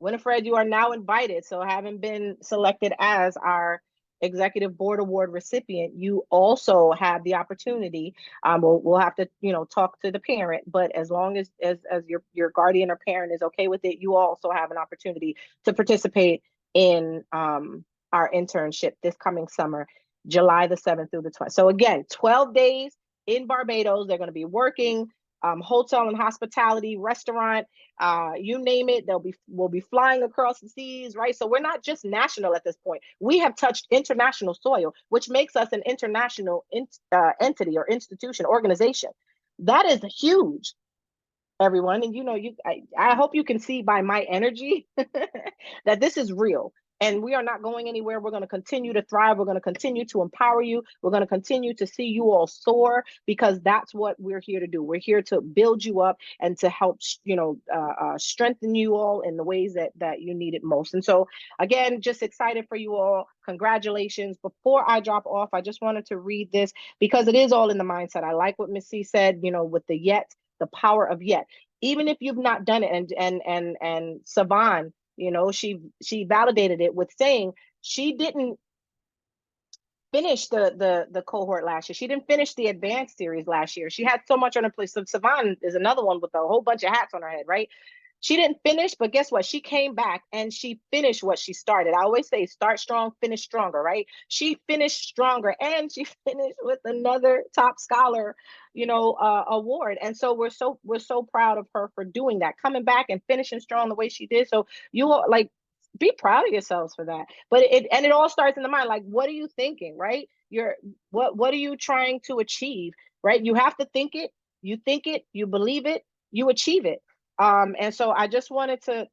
Winifred, you are now invited. So having been selected as our executive board award recipient, you also have the opportunity. We'll have to, talk to the parent, but as long as your guardian or parent is okay with it, you also have an opportunity to participate in our internship this coming summer, July the 7th through the 20th. So again, 12 days in Barbados. They're going to be working hotel and hospitality, restaurant, you name it. We'll be flying across the seas, right? So we're not just national at this point. We have touched international soil, which makes us an international entity or institution, organization. That is huge, everyone. And I hope you can see by my energy that this is real. And we are not going anywhere. We're going to continue to thrive. We're going to continue to empower you. We're going to continue to see you all soar, because that's what we're here to do. We're here to build you up and to help, strengthen you all in the ways that you need it most. And so, again, just excited for you all. Congratulations. Before I drop off, I just wanted to read this because it is all in the mindset. I like what Miss C said, with the yet, the power of yet. Even if you've not done it, and Savan, she validated it with saying she didn't finish the cohort last year. She didn't finish the advanced series last year. She had so much on her plate. So Savan is another one with a whole bunch of hats on her head, right? She didn't finish, but guess what? She came back and she finished what she started. I always say start strong, finish stronger, right? She finished stronger, and she finished with another top scholar, award. And so we're so proud of her for doing that, coming back and finishing strong the way she did. So you all, be proud of yourselves for that. But it all starts in the mind. Like, what are you thinking, right? What are you trying to achieve, right? You have to think it, you believe it, you achieve it. And so I just wanted to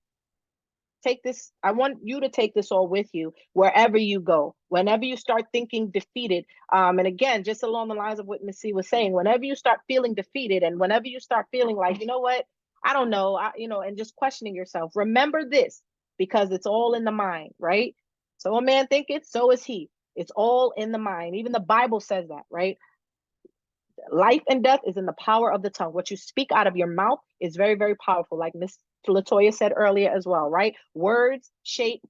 take this. I want you to take this all with you wherever you go. Whenever you start thinking defeated, and again, just along the lines of what Miss C was saying, whenever you start feeling defeated, and whenever you start feeling like, you know what, I don't know, and just questioning yourself, remember this, because it's all in the mind, right? So a man thinketh, so is he. It's all in the mind. Even the Bible says that, right? Life and death is in the power of the tongue. What you speak out of your mouth is very, very powerful. Like Miss Latoya said earlier as well, right? Words shape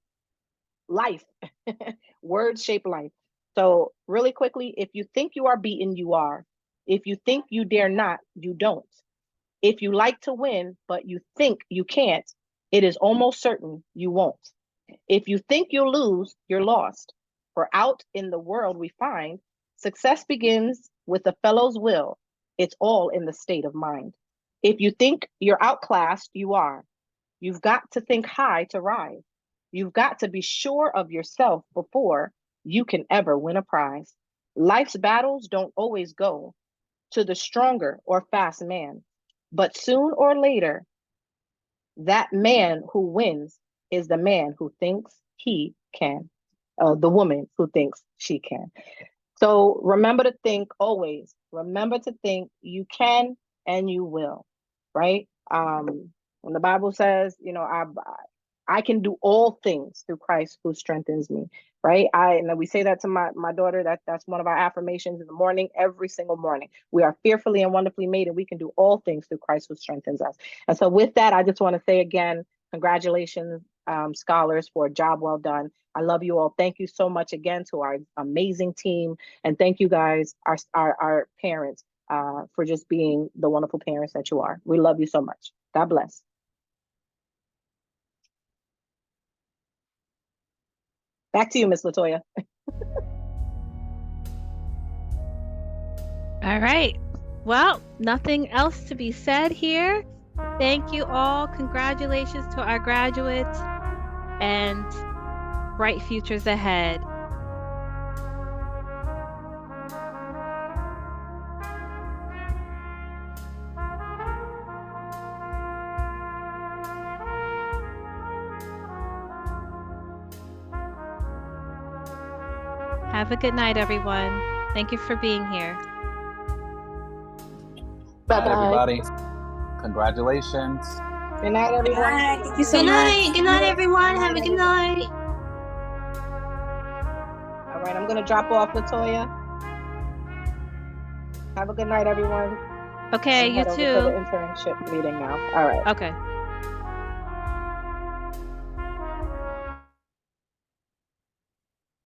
life. Words shape life. So really quickly, if you think you are beaten, you are. If you think you dare not, you don't. If you like to win, but you think you can't, it is almost certain you won't. If you think you'll lose, you're lost. For out in the world we find success begins with the fellow's will. It's all in the state of mind. If you think you're outclassed, you are. You've got to think high to rise. You've got to be sure of yourself before you can ever win a prize. Life's battles don't always go to the stronger or fast man, but soon or later, that man who wins is the man who thinks he can, the woman who thinks she can. So remember to think always. Remember to think you can and you will, right? When the Bible says, you know, I can do all things through Christ who strengthens me, right? And we say that to my daughter. That's one of our affirmations in the morning, every single morning. We are fearfully and wonderfully made, and we can do all things through Christ who strengthens us. And so with that, I just want to say again, congratulations, scholars, for a job well done. I love you all. Thank you so much again to our amazing team. And thank you guys, our parents, for just being the wonderful parents that you are. We love you so much. God bless. Back to you, Miss Latoya. All right. Well, nothing else to be said here. Thank you all. Congratulations to our graduates and bright futures ahead. Have a good night, everyone. Thank you for being here. Good night, Bye-bye. everybody. Congratulations. Good night, everyone. Bye. Thank you so Good much. night. Good night, everyone. Good Have a night, good everyone. night. All right, I'm going to drop off Latoya. Have a good night, everyone. Okay, I'm you gonna head over to the too. internship meeting now. All right. Okay.